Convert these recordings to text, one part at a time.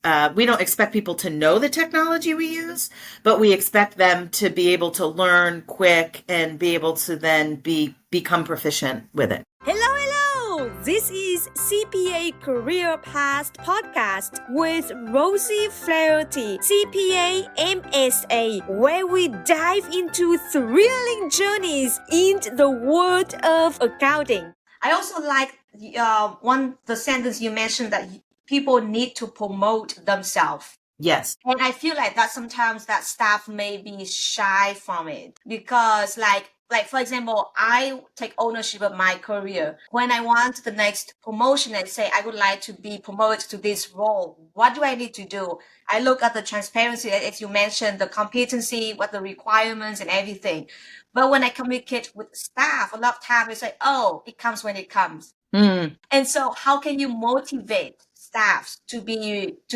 we don't expect people to know the technology we use, but we expect them to be able to learn quick and be able to then become proficient with it. Hello! This is CPA Career Path podcast with Rosey Flaherty, CPA MSA, where we dive into thrilling journeys in the world of accounting. I also like the sentence you mentioned that people need to promote themselves. Yes. And I feel like that sometimes that staff may be shy from it because like for example, I take ownership of my career. When I want the next promotion and say I would like to be promoted to this role, what do I need to do? I look at the transparency, as you mentioned, the competency, what the requirements and everything. But when I communicate with staff, a lot of times they say, oh, it comes when it comes. And so how can you motivate staff to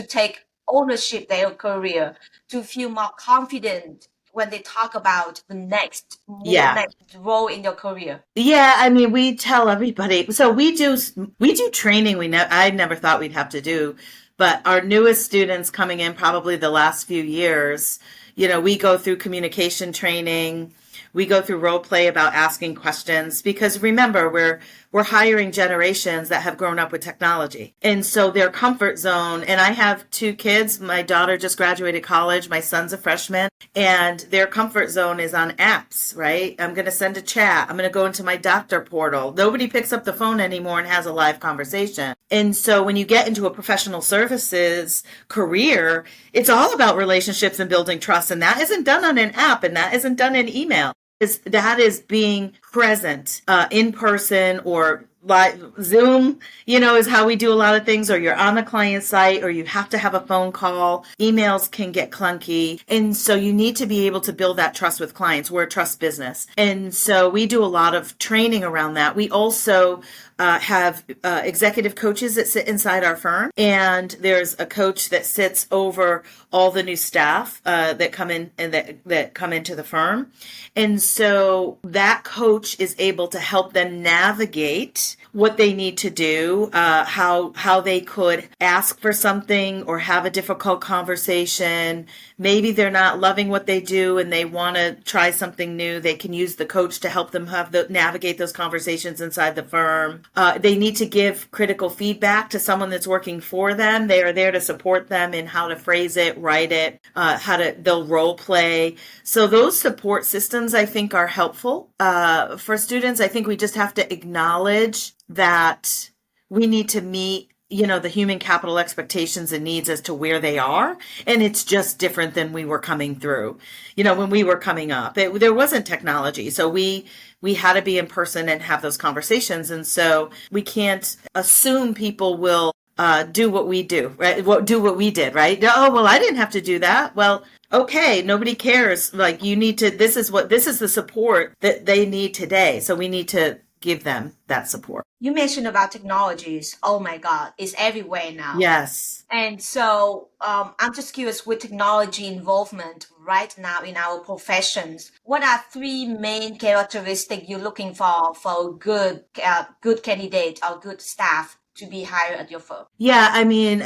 take ownership their career, to feel more confident when they talk about the next role in your career? Yeah, I mean, we tell everybody. So we do training. I never thought we'd have to do, but our newest students coming in, probably the last few years, we go through communication training. We go through role play about asking questions because remember, we're hiring generations that have grown up with technology. And so their comfort zone, and I have 2 kids. My daughter just graduated college. My son's a freshman, and their comfort zone is on apps, right? I'm going to send a chat. I'm going to go into my doctor portal. Nobody picks up the phone anymore and has a live conversation. And so when you get into a professional services career, it's all about relationships and building trust. And that isn't done on an app, and that isn't done in email. That is being present in person or live. Zoom, is how we do a lot of things, or you're on the client site, or you have to have a phone call. Emails can get clunky. And so you need to be able to build that trust with clients. We're a trust business. And so we do a lot of training around that. We also have executive coaches that sit inside our firm, and there's a coach that sits over all the new staff that come in and that come into the firm. And so that coach is able to help them navigate what they need to do, how they could ask for something or have a difficult conversation. Maybe they're not loving what they do and they want to try something new. They can use the coach to help them navigate those conversations inside the firm. They need to give critical feedback to someone that's working for them. They are there to support them in how to phrase it, write it, they'll role play. So those support systems, I think, are helpful for students. I think we just have to acknowledge that we need to meet the human capital expectations and needs as to where they are. And it's just different than we were coming through. When we were coming up, there wasn't technology. So we had to be in person and have those conversations. And so we can't assume people will do what we do, right? Do what we did, right? Oh, well, I didn't have to do that. Well, okay, nobody cares. Like this is the support that they need today. So we need to give them that support. You mentioned about technologies. Oh my God, it's everywhere now. Yes. And so I'm just curious, with technology involvement right now in our professions, what are 3 main characteristics you're looking for a good candidate or good staff to be hired at your firm? Yeah, I mean,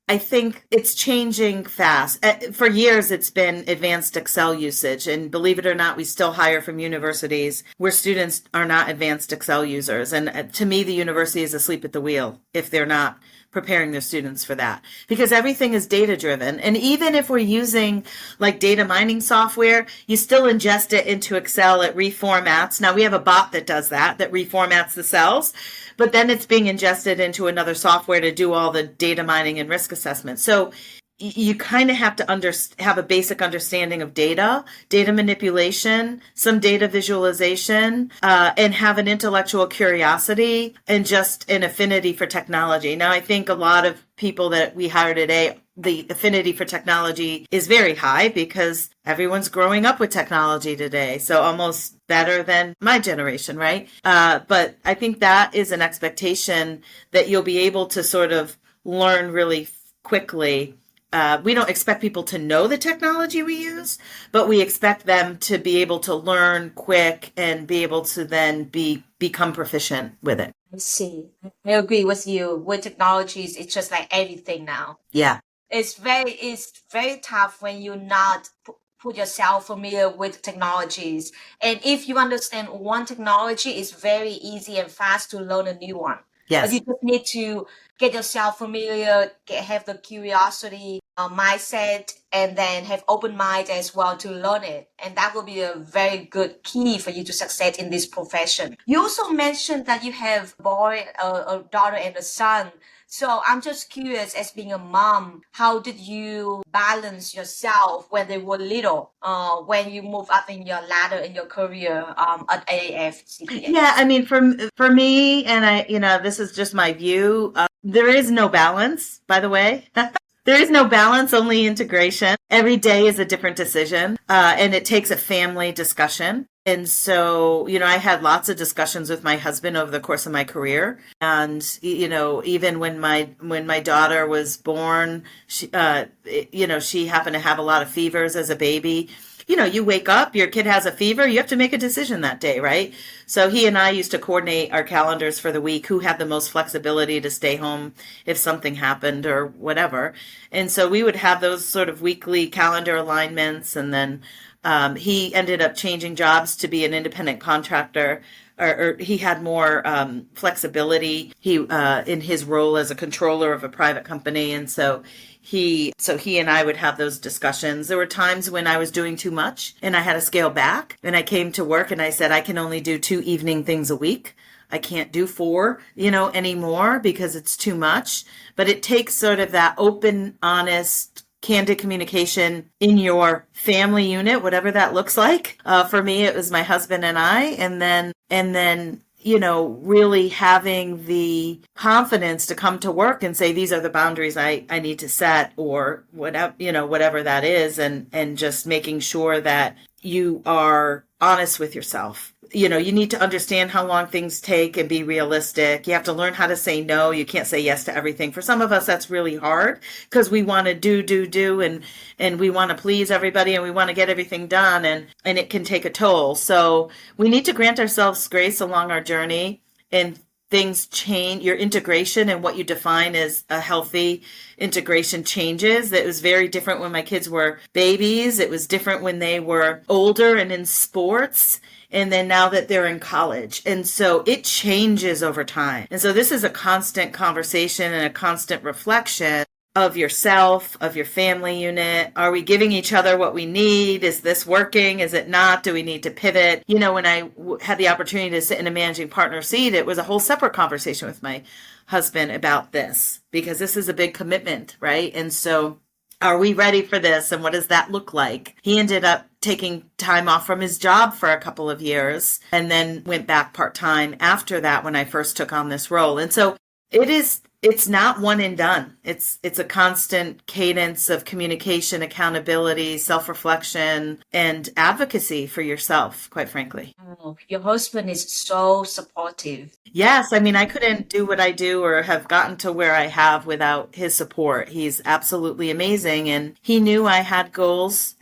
I think it's changing fast. For years, it's been advanced Excel usage. And believe it or not, we still hire from universities where students are not advanced Excel users. And to me, the university is asleep at the wheel if they're not preparing their students for that, because everything is data driven. And even if we're using like data mining software, you still ingest it into Excel. It reformats. Now we have a bot that does that reformats the cells, but then it's being ingested into another software to do all the data mining and risk assessment. So you kind of have to have a basic understanding of data manipulation, some data visualization, and have an intellectual curiosity and just an affinity for technology. Now, I think a lot of people that we hire today, the affinity for technology is very high because everyone's growing up with technology today. So almost better than my generation, right? But I think that is an expectation that you'll be able to sort of learn really quickly. We don't expect people to know the technology we use, but we expect them to be able to learn quick and be able to then become proficient with it. I see. I agree with you. With technologies, it's just like everything now. Yeah. It's very tough when you're not put yourself familiar with technologies. And if you understand one technology, it's very easy and fast to learn a new one. But you Yes. just need to get yourself familiar, have the curiosity mindset, and then have open mind as well to learn it. And that will be a very good key for you to succeed in this profession. You also mentioned that you have a daughter, and a son. So I'm just curious, as being a mom, how did you balance yourself when they were little, when you move up in your ladder in your career at Yeah, AAFCPAS? I mean, for me, and this is just my view. There is no balance, by the way. There is no balance, only integration. Every day is a different decision, and it takes a family discussion. And so, I had lots of discussions with my husband over the course of my career. And, even when my daughter was born, she happened to have a lot of fevers as a baby. You wake up, your kid has a fever, you have to make a decision that day, right? So he and I used to coordinate our calendars for the week, who had the most flexibility to stay home if something happened or whatever. And so we would have those sort of weekly calendar alignments. And then he ended up changing jobs to be an independent contractor. Or he had more flexibility. He in his role as a controller of a private company, and so he and I would have those discussions. There were times when I was doing too much and I had to scale back. And I came to work and I said, I can only do 2 evening things a week. I can't do 4, anymore because it's too much. But it takes sort of that open, honest, candid communication in your family unit, whatever that looks like. For me, it was my husband and I, and then really having the confidence to come to work and say, these are the boundaries I need to set, or whatever that is, and just making sure that you are honest with yourself. You need to understand how long things take and be realistic. You have to learn how to say no. You can't say yes to everything. For some of us, that's really hard because we want to do, and we want to please everybody, and we want to get everything done, and it can take a toll. So we need to grant ourselves grace along our journey, and things change. Your integration and what you define as a healthy integration changes. It was very different when my kids were babies. It was different when they were older and in sports. And then now that they're in college. And so it changes over time. And so this is a constant conversation and a constant reflection of yourself, of your family unit. Are we giving each other what we need? Is this working? Is it not? Do we need to pivot? When I had the opportunity to sit in a managing partner seat, it was a whole separate conversation with my husband about this, because this is a big commitment, right? And so are we ready for this? And what does that look like? He ended up taking time off from his job for a couple of years and then went back part-time after that when I first took on this role. And so it's not one and done. It's a constant cadence of communication, accountability, self-reflection, and advocacy for yourself, quite frankly. Oh, your husband is so supportive. Yes, I mean, I couldn't do what I do or have gotten to where I have without his support. He's absolutely amazing. And he knew I had goals,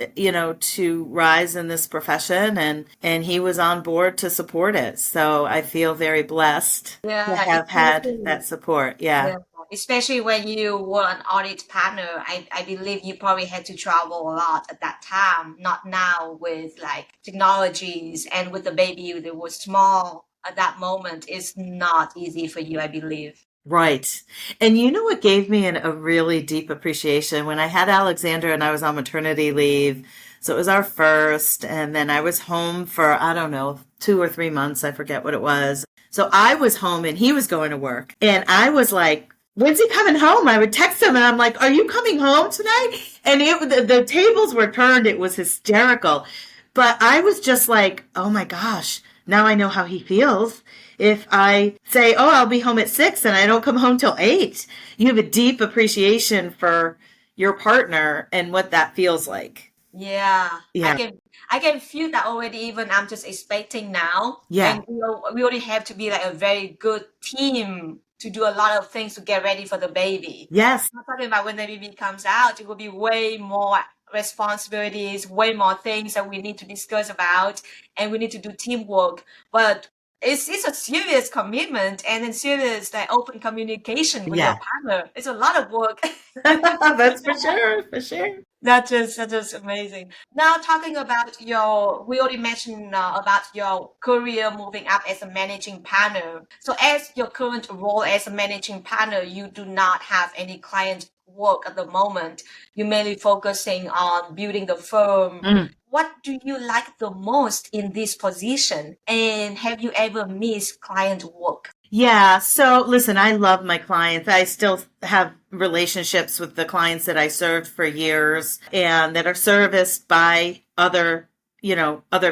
to rise in this profession, and he was on board to support it. So I feel very blessed to Yeah, have had that support. Yeah. yeah. Especially when you were an audit partner, I believe you probably had to travel a lot at that time, not now with like technologies and with the baby that was small at that moment. It's not easy for you, I believe. Right. And you know what gave me a really deep appreciation? When I had Alexander and I was on maternity leave. So it was our first, and then I was home for, I don't know, 2 or 3 months. I forget what it was. So I was home and he was going to work. And I was like, when's he coming home? I would text him and I'm like, are you coming home tonight? And the tables were turned. It was hysterical. But I was just like, oh my gosh, now I know how he feels. If I say, oh, I'll be home at 6 and I don't come home till 8, you have a deep appreciation for your partner and what that feels like. Yeah, Yeah. I can feel that already. Even I'm just expecting now, Yeah. and we already have to be like a very good team to do a lot of things to get ready for the baby. Yes. I'm not talking about when the baby comes out, it will be way more responsibilities, way more things that we need to discuss about, and we need to do teamwork. But It's a serious commitment and then serious like open communication with your Yeah, partner. It's a lot of work. that's for sure, for sure. That is amazing. Now talking about we already mentioned about your career moving up as a managing partner. So as your current role as a managing partner, you do not have any client work at the moment. You're mainly focusing on building the firm. Mm. What do you like the most in this position? And have you ever missed client work? Yeah. So listen, I love my clients. I still have relationships with the clients that I served for years and that are serviced by other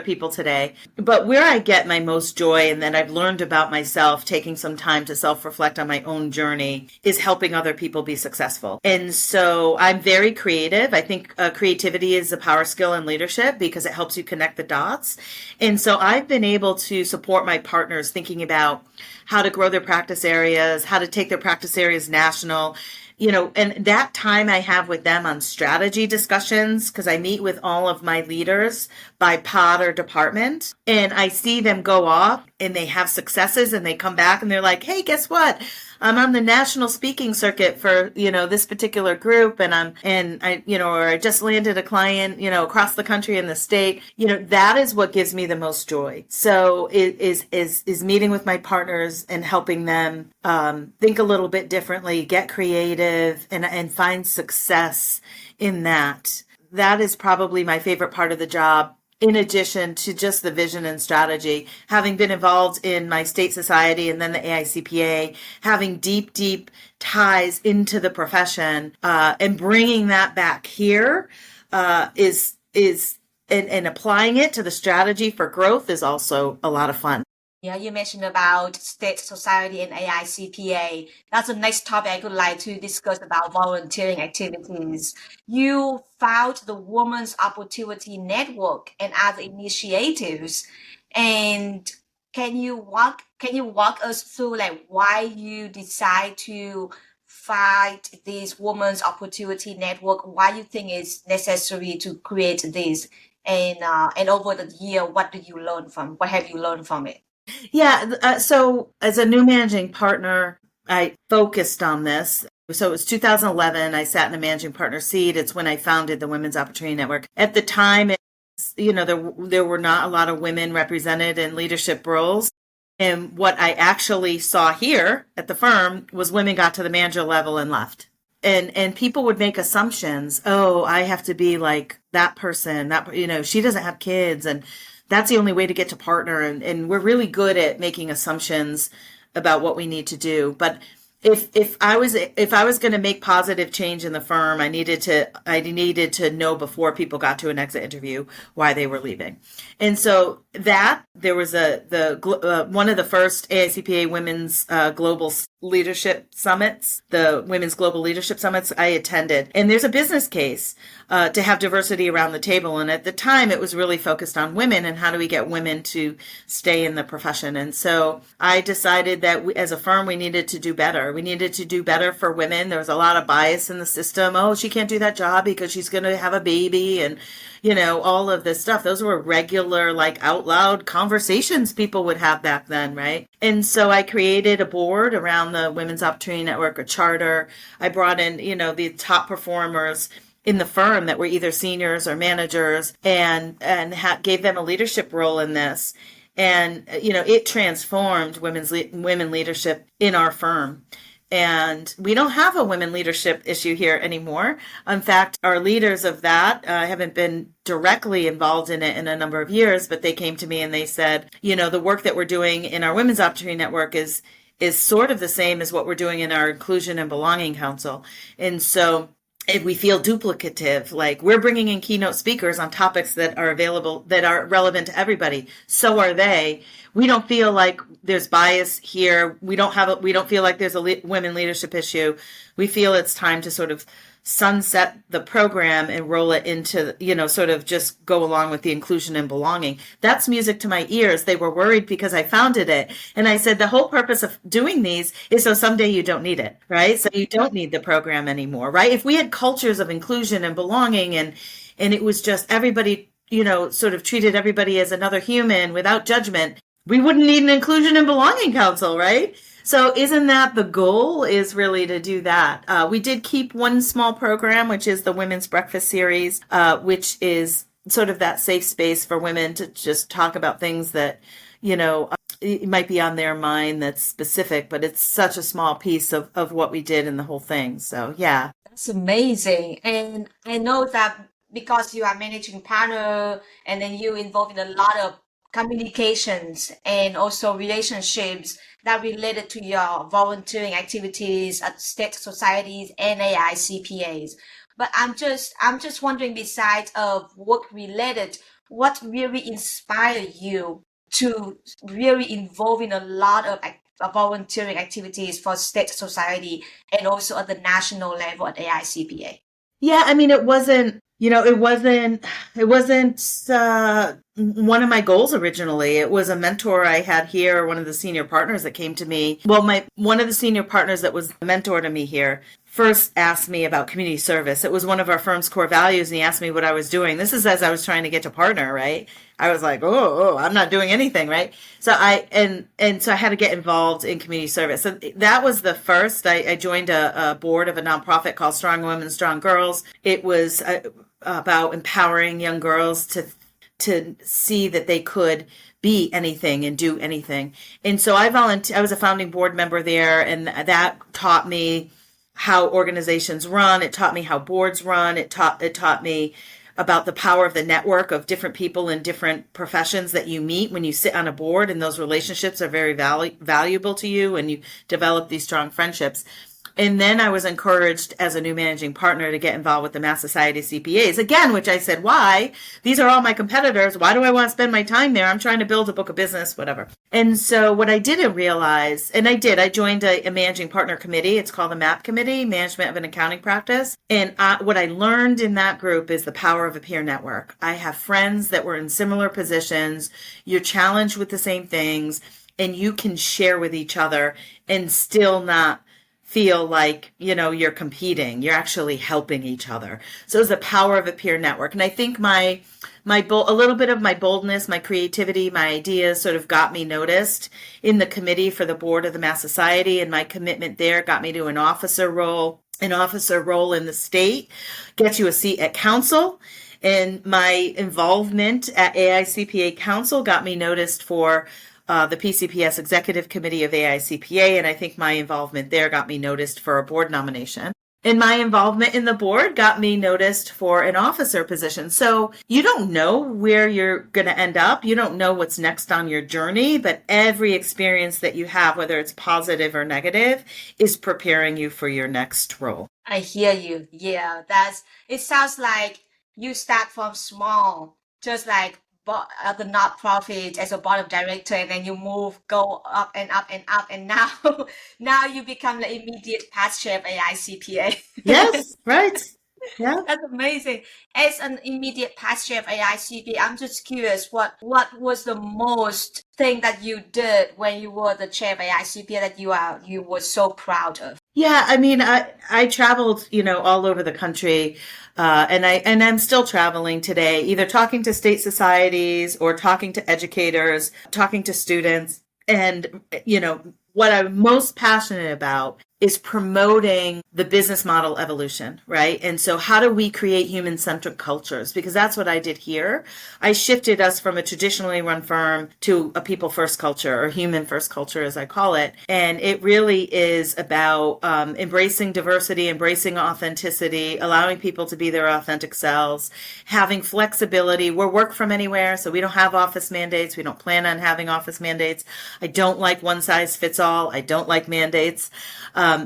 people today. But where I get my most joy and that I've learned about myself, taking some time to self-reflect on my own journey, is helping other people be successful. And so I'm very creative. I think creativity is a power skill in leadership because it helps you connect the dots. And so I've been able to support my partners thinking about how to grow their practice areas, how to take their practice areas national, and that time I have with them on strategy discussions, because I meet with all of my leaders by pod or department, and I see them go off and they have successes and they come back and they're like, hey, guess what? I'm on the national speaking circuit for, this particular group, or I just landed a client, across the country in the state. That is what gives me the most joy. So it is meeting with my partners and helping them think a little bit differently, get creative, and find success in that. That is probably my favorite part of the job, in addition to just the vision and strategy. Having been involved in my state society and then the AICPA, having deep, deep ties into the profession, and bringing that back here is and applying it to the strategy for growth is also a lot of fun. Yeah, you mentioned about state society and AICPA. That's the next topic I would like to discuss about volunteering activities. You found the Women's Opportunity Network and other initiatives. And can you walk us through like why you decide to fight this Women's Opportunity Network? Why you think it's necessary to create this? And over the year, what have you learned from it? Yeah. So as a new managing partner, I focused on this. So it was 2011. I sat in a managing partner seat. It's when I founded the Women's Opportunity Network. At the time, there were not a lot of women represented in leadership roles. And what I actually saw here at the firm was women got to the manager level and left. And people would make assumptions. Oh, I have to be like that person. She doesn't have kids, and that's the only way to get to partner. And we're really good at making assumptions about what we need to do. But if I was going to make positive change in the firm, I needed to know before people got to an exit interview why they were leaving. And so that there was one of the first AICPA Women's Global Leadership Summits, the Women's Global Leadership Summits I attended. And there's a business case to have diversity around the table. And at the time, it was really focused on women and how do we get women to stay in the profession. And so I decided that as a firm, we needed to do better. We needed to do better for women. There was a lot of bias in the system. Oh, she can't do that job because she's going to have a baby, and all of this stuff. Those were regular, like out loud conversations people would have back then, right? And so I created a board around the Women's Opportunity Network, a charter. I brought in, the top performers in the firm that were either seniors or managers, and gave them a leadership role in this. And, it transformed women leadership in our firm. And we don't have a women leadership issue here anymore. In fact, our leaders of that haven't been directly involved in it in a number of years, but they came to me and they said, the work that we're doing in our Women's Opportunity Network is sort of the same as what we're doing in our Inclusion and Belonging Council. And so if we feel duplicative, like we're bringing in keynote speakers on topics that are available, that are relevant to everybody, so are they. We don't feel like there's bias here. We don't feel like there's a women leadership issue. We feel it's time to sort of sunset the program and roll it into, sort of just go along with the inclusion and belonging. That's music to my ears. They were worried because I founded it. And I said, the whole purpose of doing these is so someday you don't need it, right? So you don't need the program anymore, right? If we had cultures of inclusion and belonging and it was just everybody, sort of treated everybody as another human without judgment, we wouldn't need an inclusion and belonging council, right? So isn't that the goal, is really to do that? We did keep one small program, which is the Women's Breakfast Series, which is sort of that safe space for women to just talk about things that, it might be on their mind that's specific, but it's such a small piece of what we did in the whole thing. So yeah. That's amazing. And I know that because you are managing partner and then you involved in a lot of communications and also relationships that related to your volunteering activities at state societies and AICPAs. But I'm just wondering, besides of work related, what really inspired you to really involve in a lot of volunteering activities for state society and also at the national level at AICPA? Yeah, I mean, it wasn't one of my goals originally. It was a mentor I had here, one of the senior partners that came to me. Well, one of the senior partners that was a mentor to me here first asked me about community service. It was one of our firm's core values, and he asked me what I was doing. This is as I was trying to get to partner, right? I was like, oh, I'm not doing anything, right? So so I had to get involved in community service. So that was the first. I joined a board of a nonprofit called Strong Women, Strong Girls. It was about empowering young girls to see that they could be anything and do anything. And so I was a founding board member there, and that taught me how organizations run. It taught me how boards run. It taught me about the power of the network of different people in different professions that you meet when you sit on a board, and those relationships are very valuable to you, and you develop these strong friendships. And then I was encouraged as a new managing partner to get involved with the Mass Society of CPAs again, which I said, why? These are all my competitors. Why do I want to spend my time there? I'm trying to build a book of business, whatever. And so what I didn't realize, and I joined a managing partner committee. It's called the MAP committee, Management of an Accounting Practice. And what I learned in that group is the power of a peer network. I have friends that were in similar positions. You're challenged with the same things, and you can share with each other and still not feel like, you're competing. You're actually helping each other. So it's the power of a peer network. And I think a little bit of my boldness, my creativity, my ideas sort of got me noticed in the committee for the board of the Mass Society, and my commitment there got me to an officer role. An officer role in the state gets you a seat at council. And my involvement at AICPA Council got me noticed for the PCPS Executive Committee of AICPA, and I think my involvement there got me noticed for a board nomination. And my involvement in the board got me noticed for an officer position. So you don't know where you're going to end up. You don't know what's next on your journey, but every experience that you have, whether it's positive or negative, is preparing you for your next role. I hear you. Yeah, it sounds like you start from small, just like the not-profit as a board of director, and then you go up and up and up, and now now you become the immediate past chair of AICPA. Yes, right. Yeah. That's amazing. As an immediate past chair of AICPA, I'm just curious, what was the most thing that you did when you were the chair of AICPA that you were so proud of? Yeah, I mean, I traveled, all over the country, and I'm still traveling today, either talking to state societies or talking to educators, talking to students. And, what I'm most passionate about is promoting the business model evolution, right? And so how do we create human-centric cultures? Because that's what I did here. I shifted us from a traditionally run firm to a people-first culture, or human-first culture, as I call it. And it really is about embracing diversity, embracing authenticity, allowing people to be their authentic selves, having flexibility. We're work from anywhere, so we don't have office mandates. We don't plan on having office mandates. I don't like one size fits all. I don't like mandates.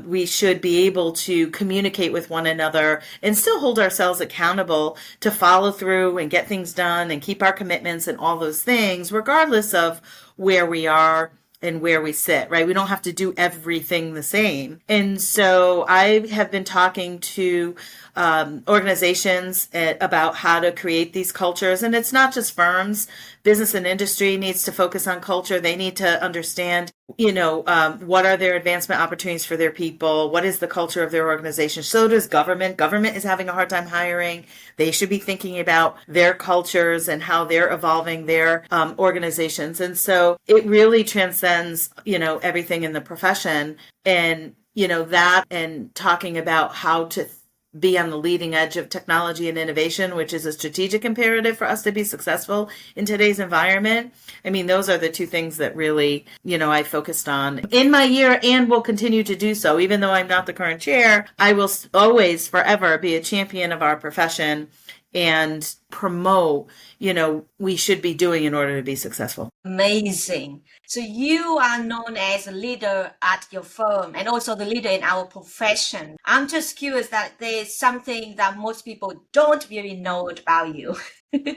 We should be able to communicate with one another and still hold ourselves accountable to follow through and get things done and keep our commitments and all those things, regardless of where we are and where we sit, right? We don't have to do everything the same. And so I have been talking to organizations about how to create these cultures. And it's not just firms. Business and industry needs to focus on culture. They need to understand what are their advancement opportunities for their people? What is the culture of their organization? So does government. Government is having a hard time hiring. They should be thinking about their cultures and how they're evolving their organizations. And so it really transcends, everything in the profession. And, that and talking about how to be on the leading edge of technology and innovation, which is a strategic imperative for us to be successful in today's environment. I mean, those are the two things that really, I focused on in my year and will continue to do so. Even though I'm not the current chair, I will always, forever be a champion of our profession and promote, we should be doing in order to be successful. Amazing. So you are known as a leader at your firm and also the leader in our profession. I'm just curious that there's something that most people don't really know about you.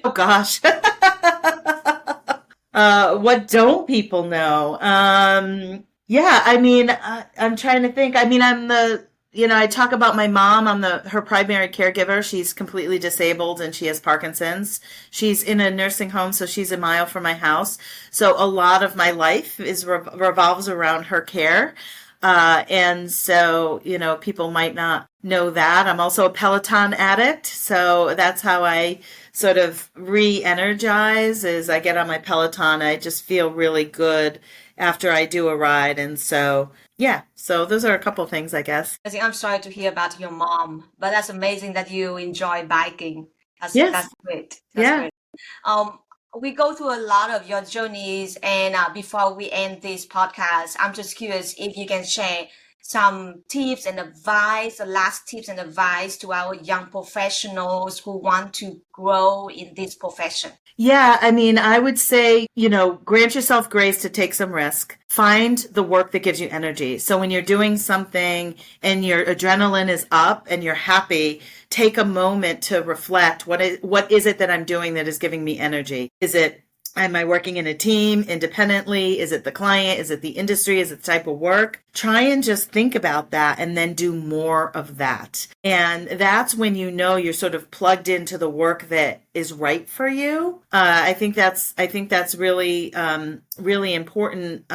Oh gosh. What don't people know? Yeah, I mean, I'm trying to think. I mean, I talk about my mom. I'm her primary caregiver. She's completely disabled and she has Parkinson's. She's in a nursing home, so she's a mile from my house. So a lot of my life revolves around her care. And so, people might not know that. I'm also a Peloton addict. So that's how I sort of re-energize is I get on my Peloton. I just feel really good after I do a ride. And so, yeah, so those are a couple things, I guess. I'm sorry to hear about your mom, but that's amazing that you enjoy biking. That's great. Great. We go through a lot of your journeys, and before we end this podcast, I'm just curious if you can share some tips and advice, the last tips and advice to our young professionals who want to grow in this profession. Yeah, I mean, I would say, grant yourself grace to take some risk. Find the work that gives you energy. So when you're doing something and your adrenaline is up and you're happy, take a moment to reflect, what is it that I'm doing that is giving me energy? Am I working in a team independently? Is it the client? Is it the industry? Is it the type of work? Try and just think about that and then do more of that. And that's when you're sort of plugged into the work that is right for you. I think that's really, really important.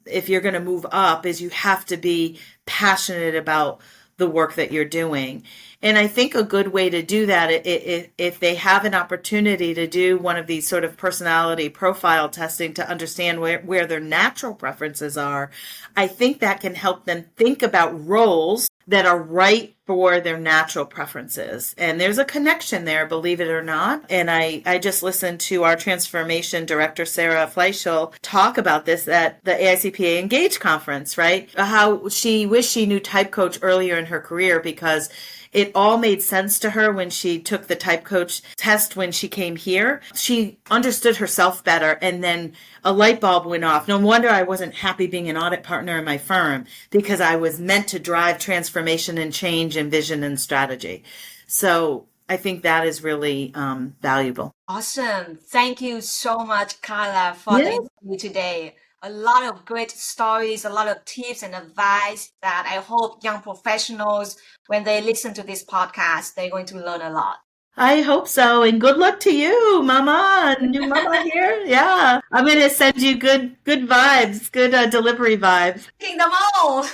If you're going to move up, is you have to be passionate about the work that you're doing. And I think a good way to do that, if they have an opportunity to do one of these sort of personality profile testing to understand where their natural preferences are, I think that can help them think about roles that are right for their natural preferences. And there's a connection there, believe it or not. And I just listened to our transformation director, Sarah Fleischel, talk about this at the AAFCPA Engage conference, right? How she wished she knew type coach earlier in her career because it all made sense to her when she took the type coach test when she came here. She understood herself better, and then a light bulb went off. No wonder I wasn't happy being an audit partner in my firm, because I was meant to drive transformation and change and vision and strategy. So I think that is really valuable. Awesome. Thank you so much, Carla, for the interview today. A lot of great stories, a lot of tips and advice that I hope young professionals, when they listen to this podcast, they're going to learn a lot. I hope so. And good luck to you, Mama. New Mama here. Yeah. I'm going to send you good vibes, good delivery vibes. Taking them all.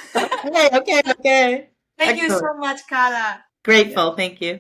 Okay. Thank you so much, Carla. Grateful. Thank you.